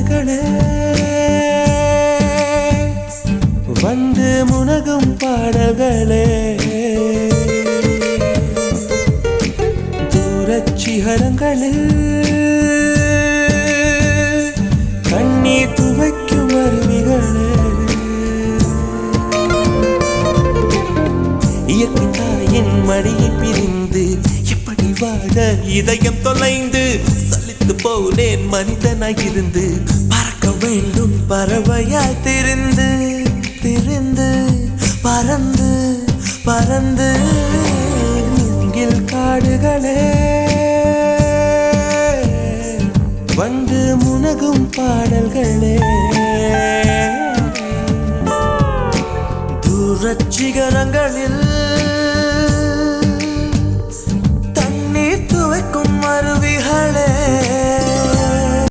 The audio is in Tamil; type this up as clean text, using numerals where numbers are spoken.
காடுகளே வந்து முனகும் பாடல்களே தூரச் சிகரங்களில் கண்ணீர் துவைக்கும் அருவிகளே இயற்கை தாயின் மடியை பிரிந்து எப்படி வாழ இதயம் தொலைந்து சலித்து போனேன் மனிதனாயிருந்து பறக்க வேண்டும் பறவையாய் திரிந்து திரிந்து பறந்து பறந்து மூங்கில் காடுகளே வந்து முனகும் பாடல்களே தூரச் சிகரங்களில் தண்ணீர் துவைக்கும் அருவிகளே